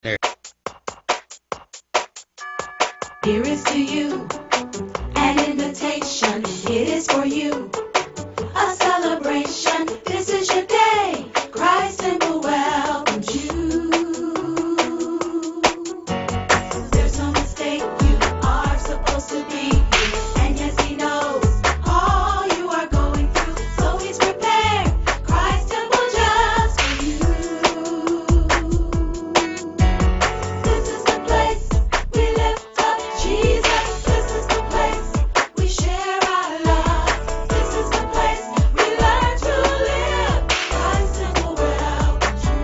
There. Here is to you an invitation. It is for you a celebration. This is your day. Christ Temple welcomes you. There's no mistake. You are supposed to be here. And yes, He knows all you are going through. So He's prepared. Christ Temple just for you. This is the place we lift up Jesus. This is the place we share our love. This is the place we learn to live. Christ Temple welcomes you.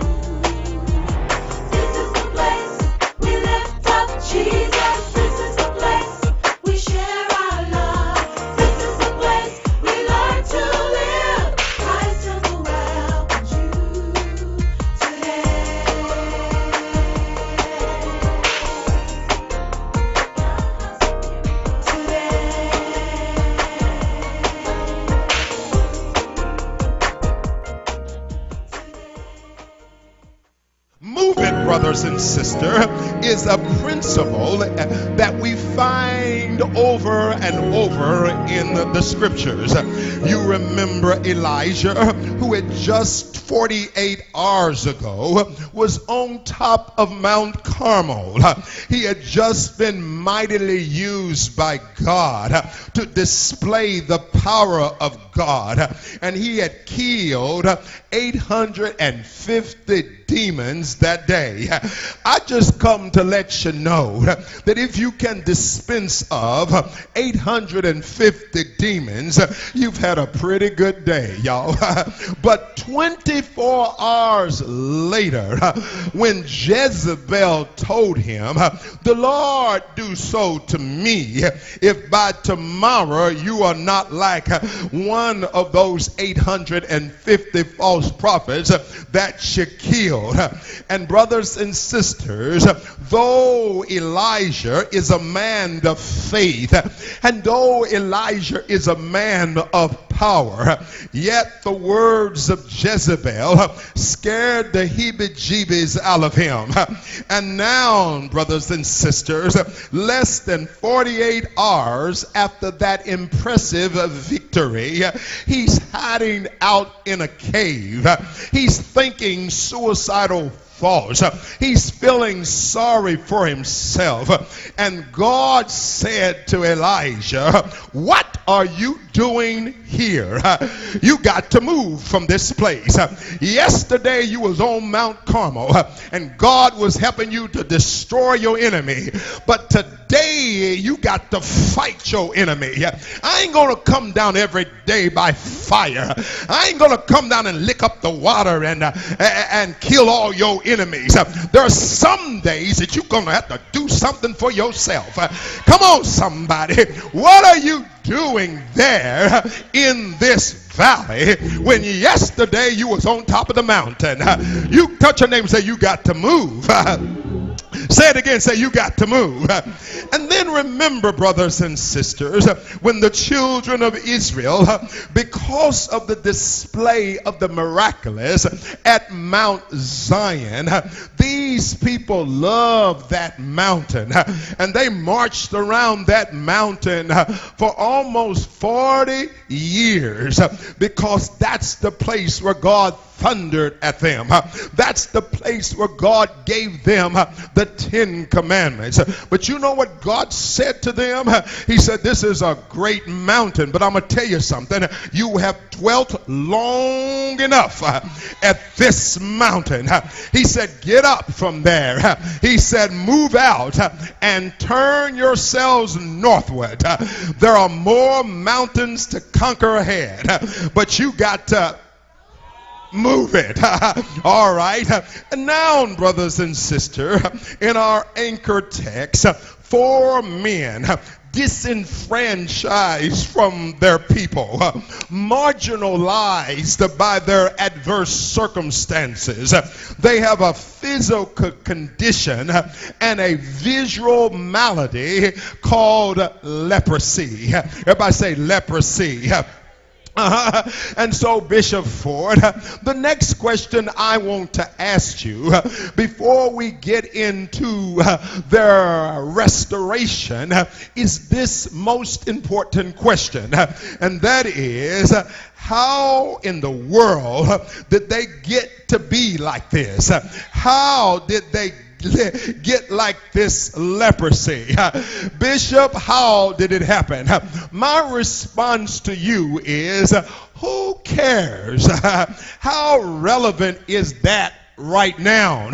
This is the place we lift up Jesus. This is the place we share our love. This is the place we learn to live. Christ Temple welcomes you Move it, brothers and sisters, is a principle that we find over and over in the scriptures. You remember Elijah, who had just 48 hours ago was on top of Mount Carmel. He had just been mightily used by God to display the power of God, and he had killed 850 demons that day. I just come to let you know that if you can dispense of 850 demons, you've had a pretty good day, y'all. But 24 hours later, when Jezebel told him, "The Lord do so to me if by tomorrow you are not like one of those 850 false prophets that she killed." And brothers and sisters, though Elijah is a man of faith, and though Elijah is a man of power, yet the words of Jezebel scared the heebie-jeebies out of him. And now, brothers and sisters, less than 48 hours after that impressive victory, he's hiding out in a cave. He's thinking suicidal thoughts. He's feeling sorry for himself. And God said to Elijah, "What are you doing here? You got to move from this place. Yesterday you was on Mount Carmel and God was helping you to destroy your enemy. But today you got to fight your enemy. I ain't going to come down every day by fire. I ain't going to come down and lick up the water and kill all your enemies. There are some days that you're going to have to do something for yourself." Come on, somebody. What are you doing there in this valley when yesterday you was on top of the mountain? You touch your neighbor and say, "You got to move." Say it again, say, "You got to move." And then remember, brothers and sisters, when the children of Israel, because of the display of the miraculous at Mount Zion, these people loved that mountain, and they marched around that mountain for almost 40 years, because that's the place where God thundered at them. That's the place where God gave them the 10 commandments. But you know what God said to them? He said, "This is a great mountain, but I'm going to tell you something. You have dwelt long enough at this mountain." He said, "Get up from there." He said, "Move out and turn yourselves northward. There are more mountains to conquer ahead, but you got to move it." All right. And now, brothers and sisters, in our anchor text, 4 men disenfranchised from their people, marginalized by their adverse circumstances. They have a physical condition and a visual malady called leprosy. Everybody say leprosy. And so, Bishop Ford, the next question I want to ask you before we get into their restoration is this most important question, and that is, how in the world did they get to be like this? How did they get like this leprosy? Bishop, how did it happen? My response to you is, who cares? How relevant is that right now?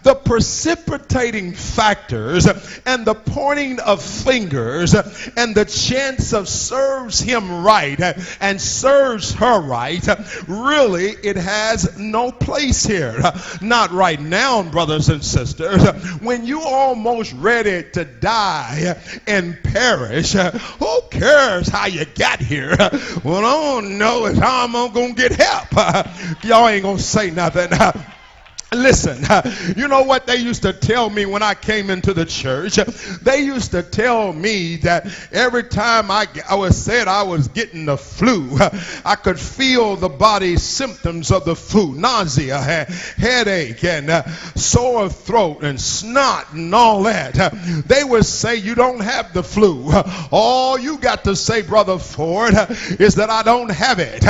The precipitating factors and the pointing of fingers and the chance of serves him right and serves her right, really it has no place here. Not right now, brothers and sisters. When you almost ready to die and perish, who cares how you got here? Well, I don't know if I'm gonna get help. Y'all ain't gonna say nothing. Listen, you know what they used to tell me when I came into the church? They used to tell me that every time I was said I was getting the flu, I could feel the body symptoms of the flu: nausea, headache, and sore throat and snot and all that. They would say, you don't have the flu. All you got to say, Brother Ford, is that I don't have it.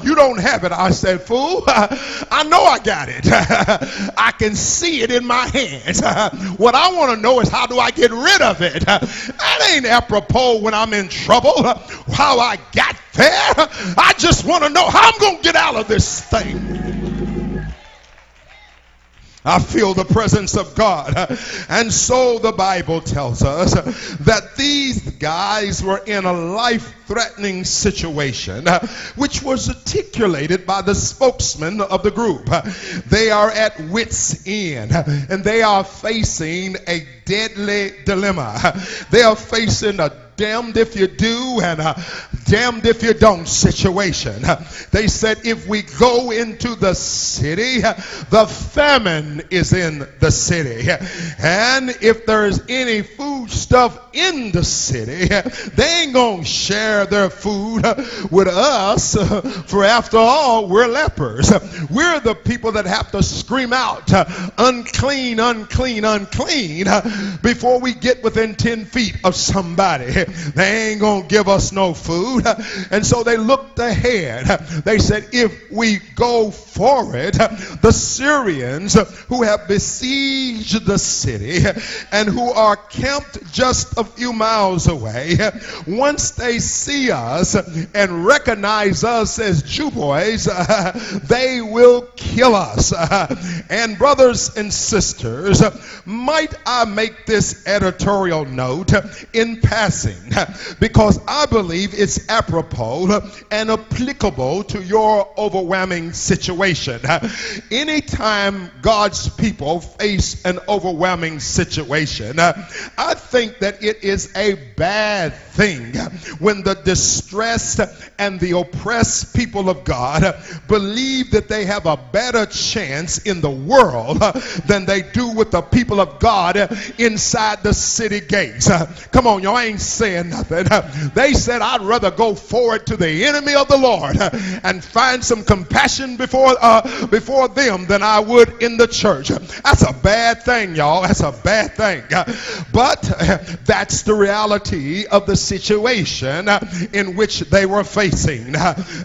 You don't have it. I said, fool, I know I got it. I can see it in my hands. What I want to know is, how do I get rid of it? That ain't apropos when I'm in trouble, how I got there. I just want to know how I'm going to get out of this thing. I feel the presence of God. And so the Bible tells us that these guys were in a life-threatening situation, which was articulated by the spokesman of the group. They are at wit's end, and they are facing a deadly dilemma. They are facing a damned if you do and damned if you don't situation. They said, if we go into the city, the famine is in the city, and if there's any food stuff in the city, they ain't gonna share their food with us, for after all, we're lepers. We're the people that have to scream out, unclean, unclean, unclean, before we get within 10 feet of somebody. They ain't gonna give us no food. And so they looked ahead. They said, if we go for it, the Syrians who have besieged the city and who are camped just a few miles away, once they see us and recognize us as Jew boys, they will kill us. And brothers and sisters, might I make this editorial note in passing, because I believe it's apropos and applicable to your overwhelming situation. Anytime God's people face an overwhelming situation, I think that it is a bad thing when the distressed and the oppressed people of God believe that they have a better chance in the world than they do with the people of God inside the city gates. Come on, y'all ain't saying nothing. They said, I'd rather go forward to the enemy of the Lord and find some compassion before them than I would in the church. That's a bad thing, y'all. That's a bad thing. But that's the reality of the situation in which they were facing.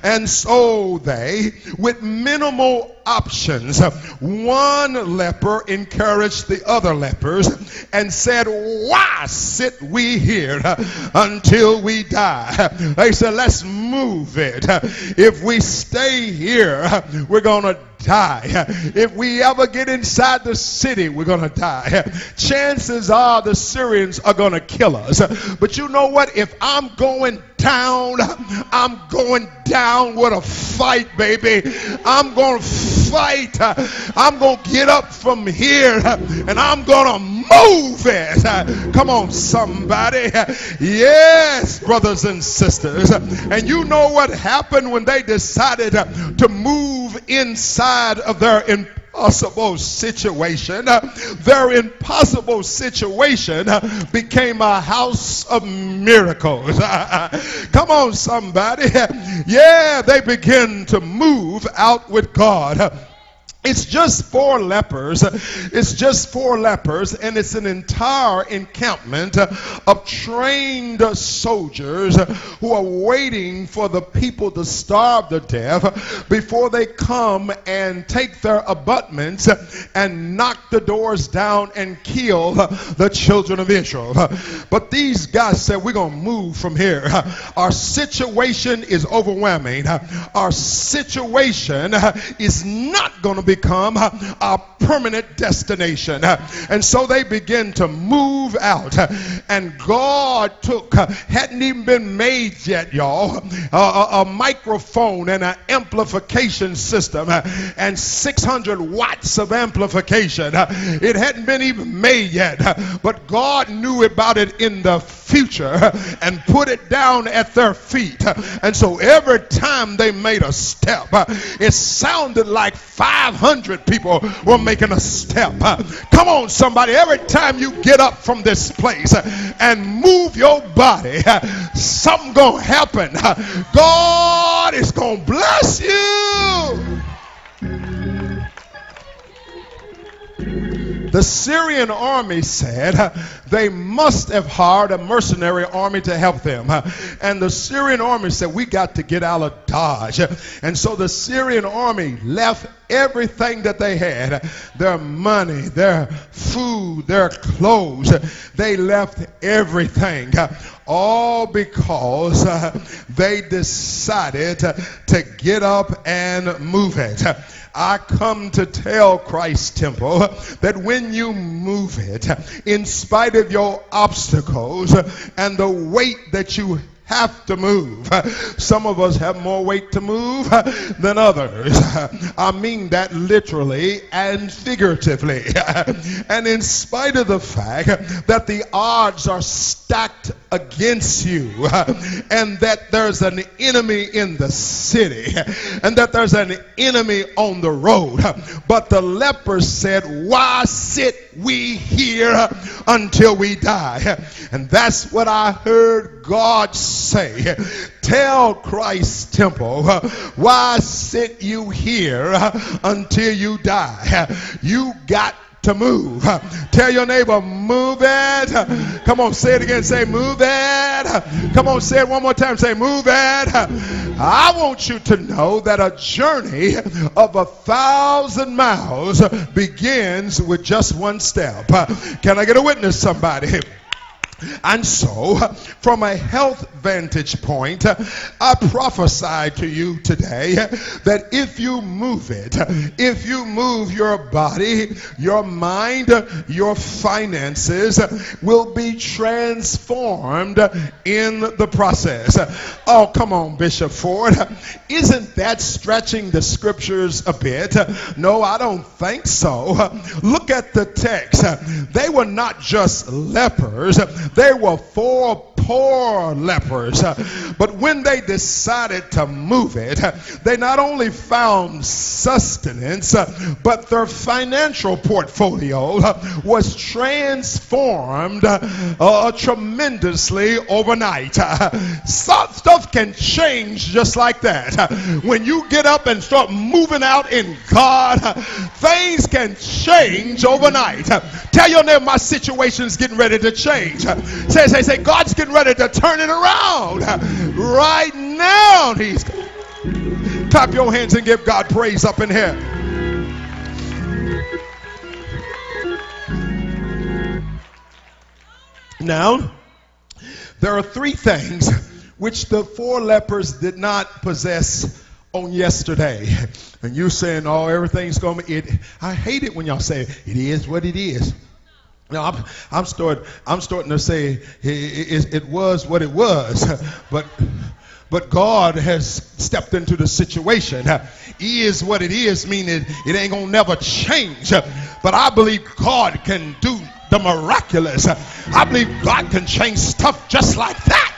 And so they, with minimal options, one leper encouraged the other lepers and said, why sit we here until we die? They said, let's move it. If we stay here, we're gonna die. If we ever get inside the city, we're gonna die. Chances are the Syrians are gonna kill us. But you know what? If I'm going down, I'm going down with a fight, baby. I'm gonna fight. I'm gonna get up from here and I'm gonna move it. Come on, somebody. Yes, brothers and sisters. And you know what happened when they decided to move inside of their impossible situation, their impossible situation became a house of miracles. Come on, somebody. Yeah, they begin to move out with God. It's just 4 lepers. It's just 4 lepers, and it's an entire encampment of trained soldiers who are waiting for the people to starve to death before they come and take their abutments and knock the doors down and kill the children of Israel. But these guys said, we're going to move from here. Our situation is overwhelming. Our situation is not going to become a permanent destination. And so they begin to move out. And God took, hadn't even been made yet, y'all, a microphone and an amplification system and 600 watts of amplification. It hadn't been even made yet, but God knew about it in the future and put it down at their feet. And so every time they made a step, it sounded like 500 people were making a step. Come on, somebody. Every time you get up from this place and move your body, something gonna happen. God is gonna bless you. The Syrian army said they must have hired a mercenary army to help them. And the Syrian army said, we got to get out of Dodge. And so the Syrian army left everything that they had, their money, their food, their clothes. They left everything, all because they decided to get up and move it. I come to tell Christ Temple that when you move it, in spite of your obstacles and the weight that you have to move. Some of us have more weight to move than others. I mean that literally and figuratively. And in spite of the fact that the odds are stacked against you and that there's an enemy in the city and that there's an enemy on the road, but the lepers said, why sit we here until we die? And that's what I heard God say. Tell Christ Temple, why sit you here until you die? You got to move. Tell your neighbor, move it. Come on, say it again. Say, move it. Come on, say it one more time. Say, move it. I want you to know that a journey of 1,000 miles begins with just one step. Can I get a witness, somebody? And so, from a health vantage point, I prophesy to you today that if you move it, if you move your body, your mind, your finances will be transformed in the process. Oh, come on, Bishop Ford. Isn't that stretching the scriptures a bit? No, I don't think so. Look at the text. They were not just lepers. They were 4 poor lepers. But when they decided to move it, they not only found sustenance, but their financial portfolio was transformed tremendously overnight. Stuff can change just like that. When you get up and start moving out in God, things can change overnight. Tell your neighbor, my situation's getting ready to change. Say, God's getting ready to turn it around right now. He's clap your hands and give God praise up in here. Now, there are 3 things which the 4 lepers did not possess on yesterday. And you're saying, oh, everything's going to be it. I hate it when y'all say it is what it is. Now, I'm starting to say it was what it was, but God has stepped into the situation. Is what it is, meaning it ain't gonna never change. But I believe God can do the miraculous. I believe God can change stuff just like that.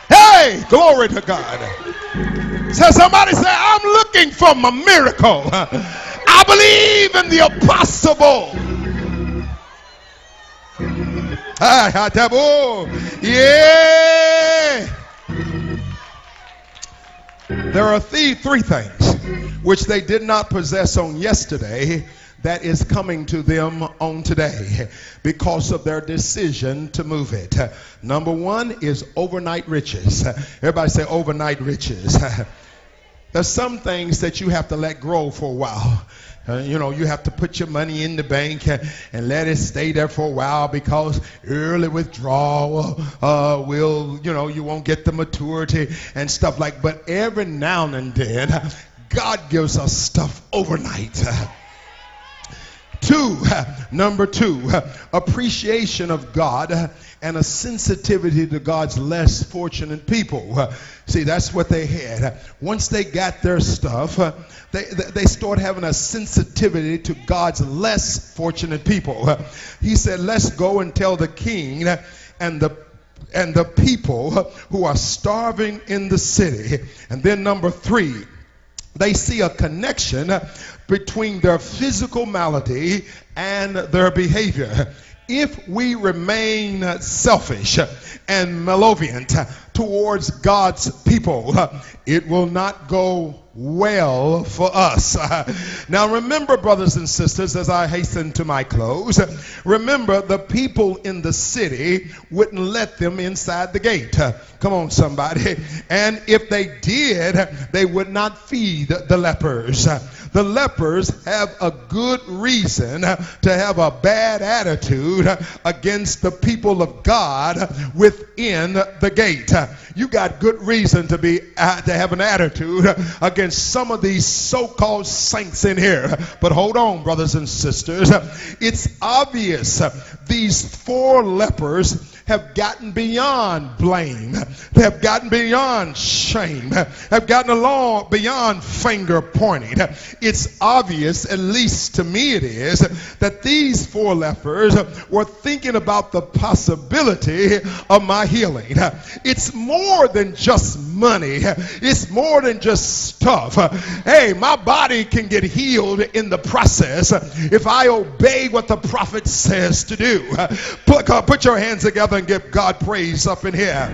Hey, glory to God. So somebody say, I'm looking for my miracle. I believe in the impossible. Yeah. There are three things which they did not possess on yesterday that is coming to them on today because of their decision to move it. Number one is overnight riches. Everybody say overnight riches. There's some things that you have to let grow for a while. You have to put your money in the bank and let it stay there for a while because early withdrawal you won't get the maturity and stuff like. But every now and then, God gives us stuff overnight. Number two, appreciation of God and a sensitivity to God's less fortunate people. See, that's what they had. Once they got their stuff, they start having a sensitivity to God's less fortunate people. He said, let's go and tell the king and the people who are starving in the city. And then number three, they see a connection between their physical malady and their behavior. If we remain selfish and malevolent towards God's people, it will not go well for us. Now remember, brothers and sisters, as I hasten to my close, remember the people in the city wouldn't let them inside the gate. Come on, somebody. And if they did, they would not feed the lepers. The lepers have a good reason to have a bad attitude against the people of God within the gate. You got good reason to have an attitude against some of these so-called saints in here. But hold on, brothers and sisters. It's obvious these four lepers have gotten beyond blame. They have gotten beyond shame. Have gotten beyond finger pointing. It's obvious, at least to me it is, that these four lepers were thinking about the possibility of my healing. It's more than just money. It's more than just stuff. Hey, my body can get healed in the process if I obey what the prophet says to do. Put your hands together and give God praise up in here.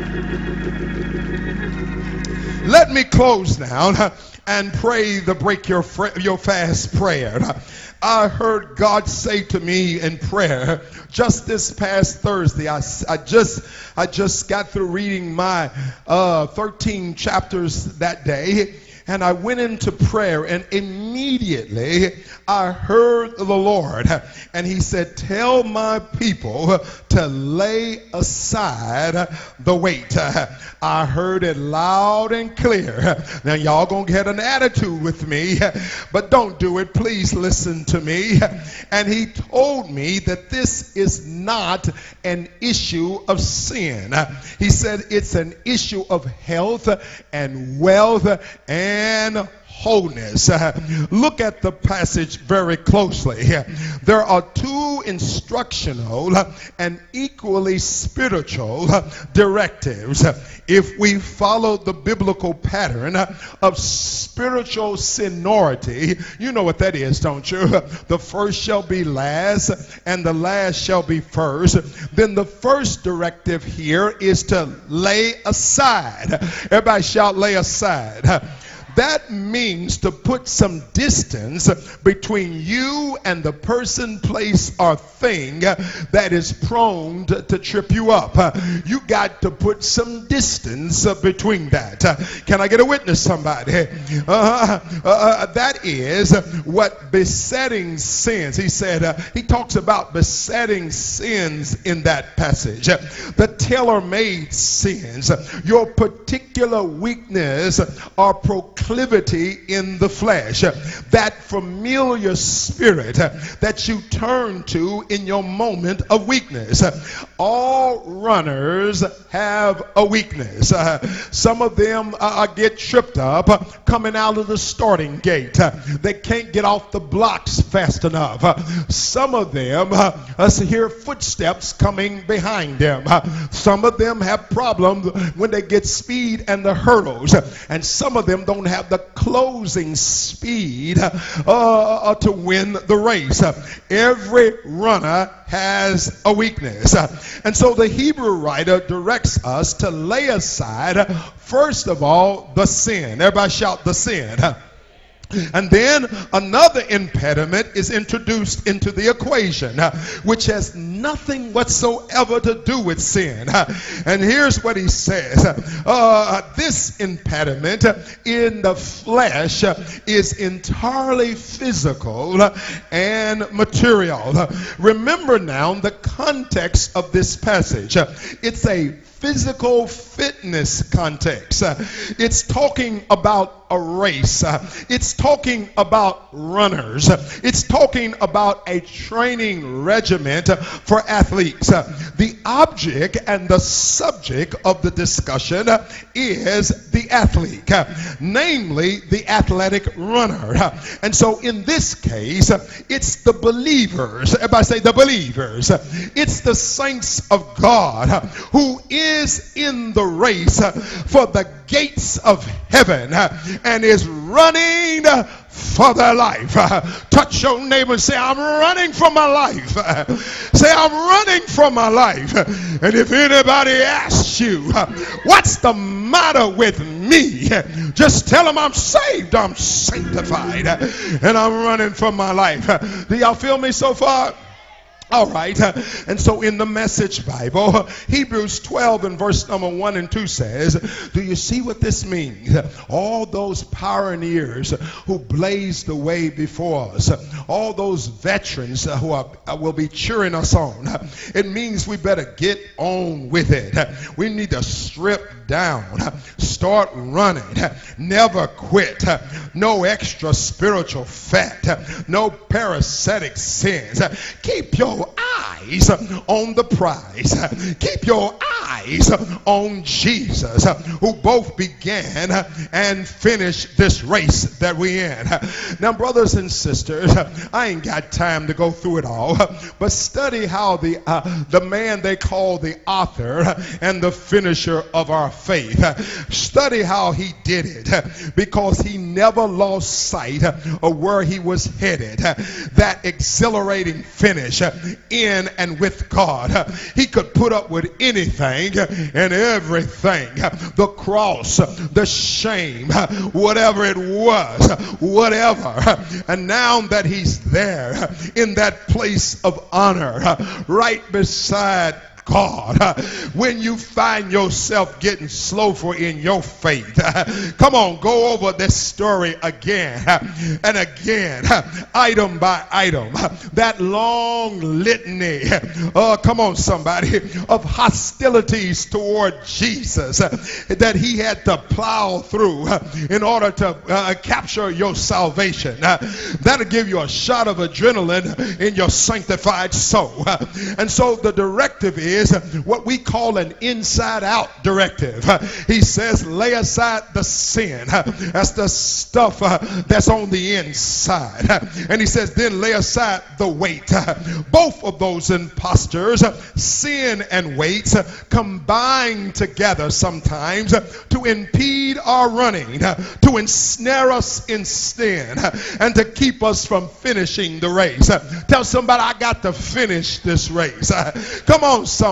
Let me close now and pray the break your fast prayer. I heard God say to me in prayer just this past Thursday. I just got through reading my 13 chapters that day. And I went into prayer, and immediately I heard the Lord, and he said, tell my people to lay aside the weight. I heard it loud and clear. Now y'all gonna get an attitude with me, but don't do it. Please listen to me. And he told me that this is not an issue of sin. He said it's an issue of health and wealth and wholeness. Look at the passage very closely. There are two instructional and equally spiritual directives. If we follow the biblical pattern of spiritual seniority, you know what that is, don't you? The first shall be last and the last shall be first. Then the first directive here is to lay aside. Everybody shout, lay aside. That means to put some distance between you and the person, place, or thing that is prone to trip you up. You got to put some distance between that. Can I get a witness, somebody? That is what besetting sins. He said, he talks about besetting sins in that passage. The tailor-made sins, your particular weakness or proclivity proclivity in the flesh, that familiar spirit that you turn to in your moment of weakness. All runners have a weakness. Some of them get tripped up coming out of the starting gate. They can't get off the blocks fast enough. Some of them hear footsteps coming behind them. Some of them have problems when they get speed and the hurdles, and some of them don't have the closing speed to win the race. Every runner has a weakness, and so the Hebrew writer directs us to lay aside, first of all, the sin. Everybody shout, the sin. And then another impediment is introduced into the equation, which has nothing whatsoever to do with sin. And here's what he says. This impediment in the flesh is entirely physical and material. Remember now the context of this passage. It's a physical fitness context. It's talking about a race. It's talking about runners. It's talking about a training regiment for athletes. The object and the subject of the discussion is the athlete, namely the athletic runner. And so in this case, it's the believers. Everybody say the believers. It's the saints of God who is in the race for the gates of heaven and is running for their life. Touch your neighbor and say, I'm running for my life. Say, I'm running for my life. And if anybody asks you, what's the matter with me? Just tell them I'm saved, I'm sanctified, and I'm running for my life. Do y'all feel me so far? All right, and so in the Message Bible, Hebrews 12 and verse number 1 and 2 says, do you see what this means? All those pioneers who blazed the way before us, all those veterans who will be cheering us on, it means we better get on with it. We need to strip down, start running, never quit, no extra spiritual fat, no parasitic sins. Keep your eyes on the prize. Keep your eyes on Jesus, who both began and finished this race that we're in. Now, brothers and sisters, I ain't got time to go through it all, but study how the man they call the author and the finisher of our faith, study how he did it, because he never lost sight of where he was headed, that exhilarating finish in and with God. He could put up with anything and everything, the cross, the shame, whatever it was, whatever. And now that he's there in that place of honor, right beside God, when you find yourself getting slothful in your faith, come on, go over this story again and again, item by item, that long litany, come on somebody, of hostilities toward Jesus that he had to plow through in order to capture your salvation. That'll give you a shot of adrenaline in your sanctified soul. And so the directive is what we call an inside-out directive. He says, lay aside the sin. That's the stuff that's on the inside. And he says, then lay aside the weight. Both of those impostures, sin and weights, combine together sometimes to impede our running, to ensnare us in sin, and to keep us from finishing the race. Tell somebody, I got to finish this race. Come on, somebody.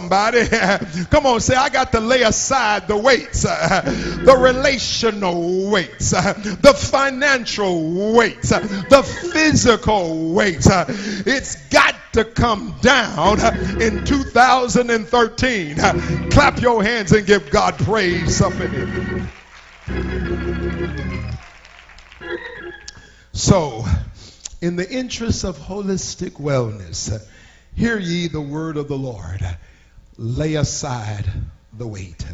Come on, say, I got to lay aside the weights, the relational weights, the financial weights, the physical weights. It's got to come down in 2013. Clap your hands and give God praise up in here. So, in the interest of holistic wellness, hear ye the word of the Lord. Lay aside the weight.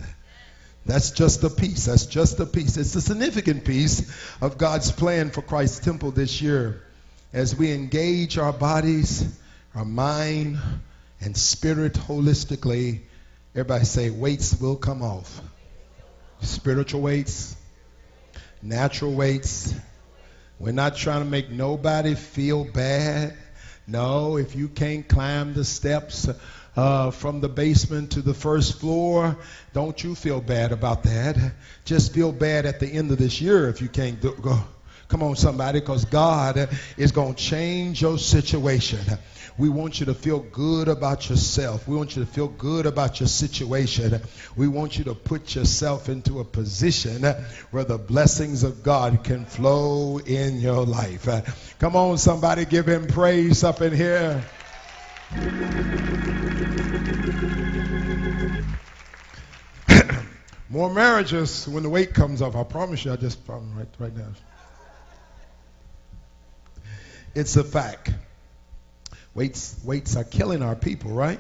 That's just a piece. That's just a piece. It's a significant piece of God's plan for Christ's temple this year. As we engage our bodies, our mind, and spirit holistically, everybody say weights will come off. Spiritual weights, natural weights. We're not trying to make nobody feel bad. No, if you can't climb the steps from the basement to the first floor, don't you feel bad about that. Just feel bad at the end of this year if you can't go. Come on, somebody, because God is going to change your situation. We want you to feel good about yourself. We want you to feel good about your situation. We want you to put yourself into a position where the blessings of God can flow in your life. Come on, somebody, give him praise up in here. More marriages when the weight comes off. I promise you, I just promise right now. It's a fact. Weights are killing our people, right?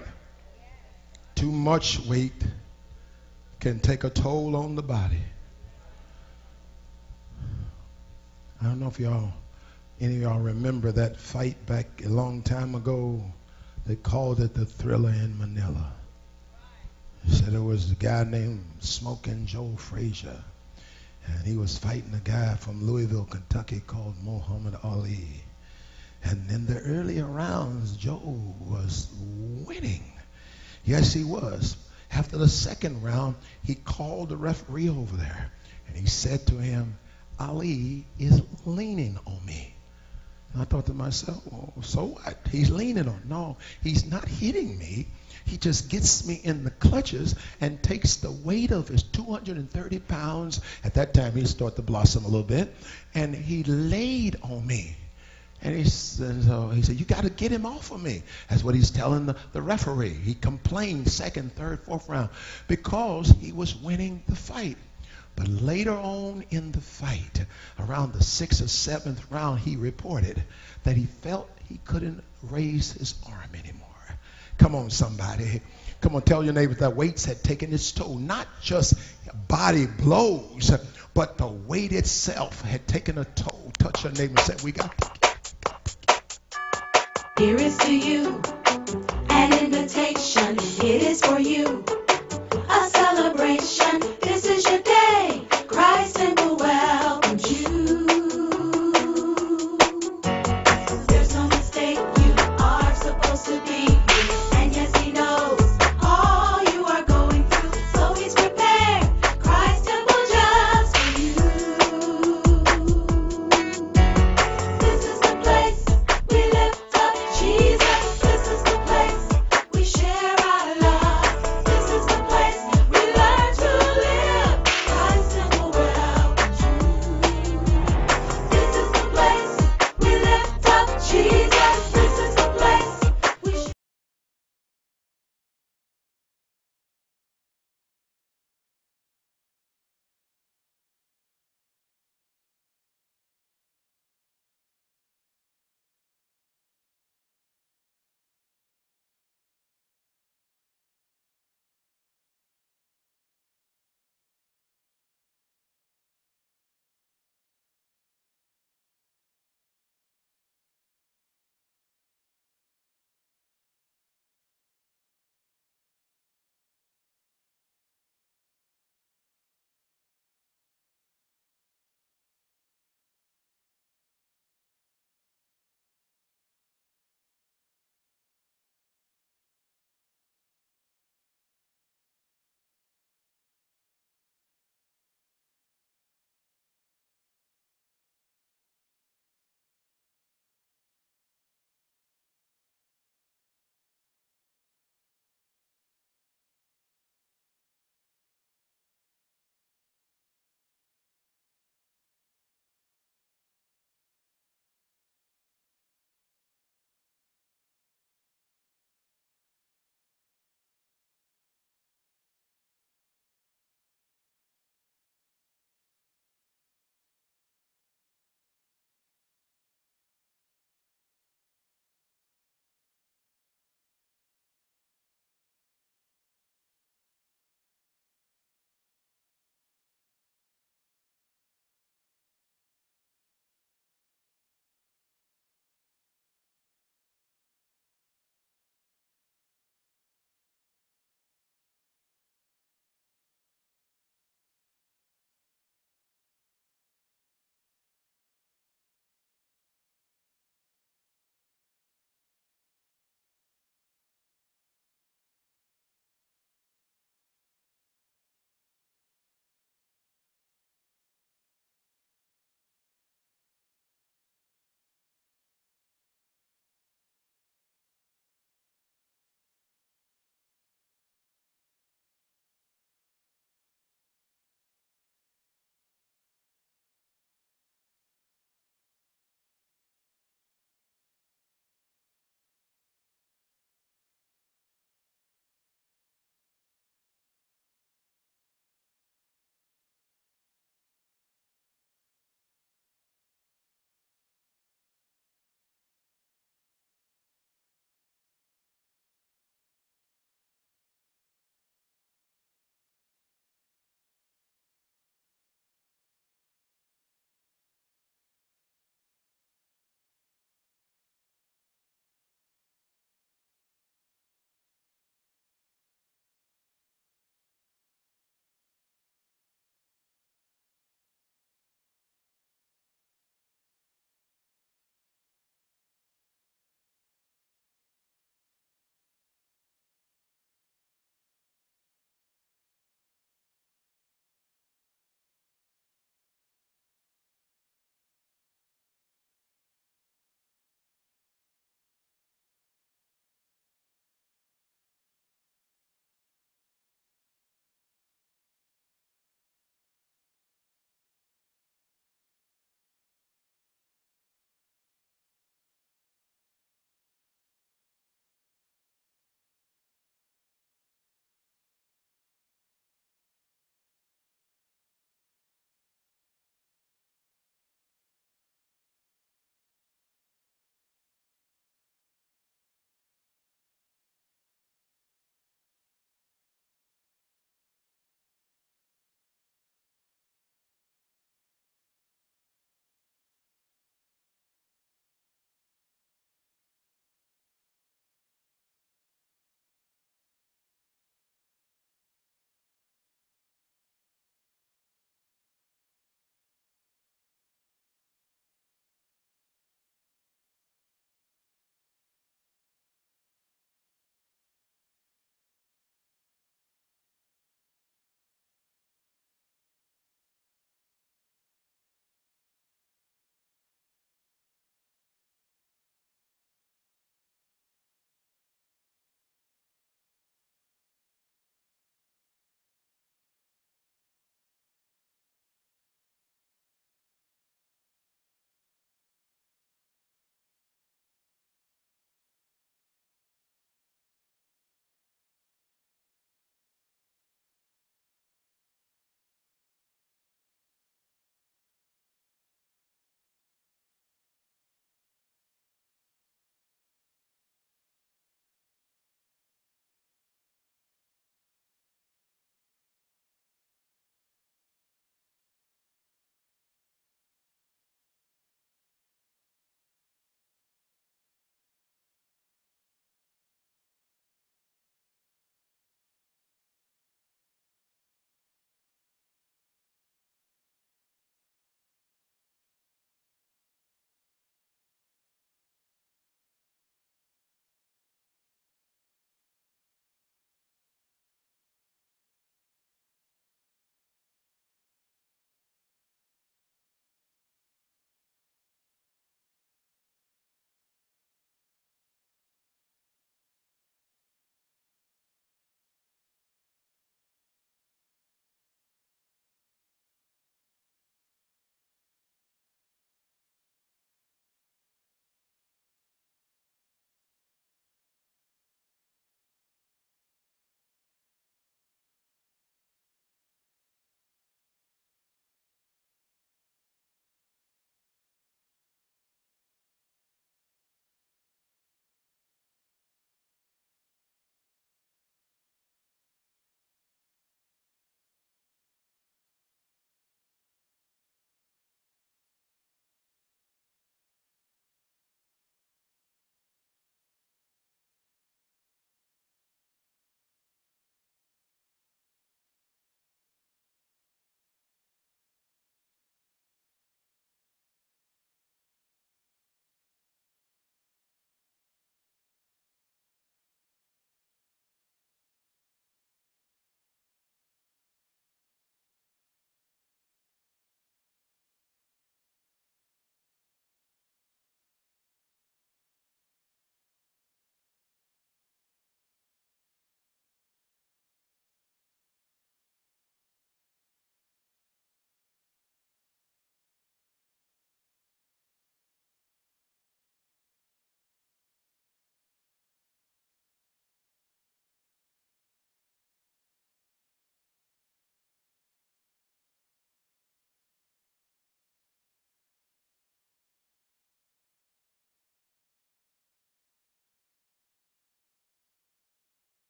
Too much weight can take a toll on the body. I don't know if any of y'all remember that fight back a long time ago. They called it the Thriller in Manila. They said there was a guy named Smoking Joe Frazier, and he was fighting a guy from Louisville, Kentucky called Muhammad Ali. And in the earlier rounds, Joe was winning. Yes, he was. After the second round, he called the referee over there, and he said to him, Ali is leaning on me. And I thought to myself, well, so what? He's leaning on. No, he's not hitting me. He just gets me in the clutches and takes the weight of his 230 pounds. At that time, he started to blossom a little bit, and he laid on me. And he said, you got to get him off of me. That's what he's telling the referee. He complained second, third, fourth round because he was winning the fight. But later on in the fight, around the 6th or 7th round, he reported that he felt he couldn't raise his arm anymore. Come on, somebody. Come on, tell your neighbor that weights had taken its toll. Not just body blows, but the weight itself had taken a toll. Touch your neighbor and say, we got to. Here is to you, an invitation, it is for you.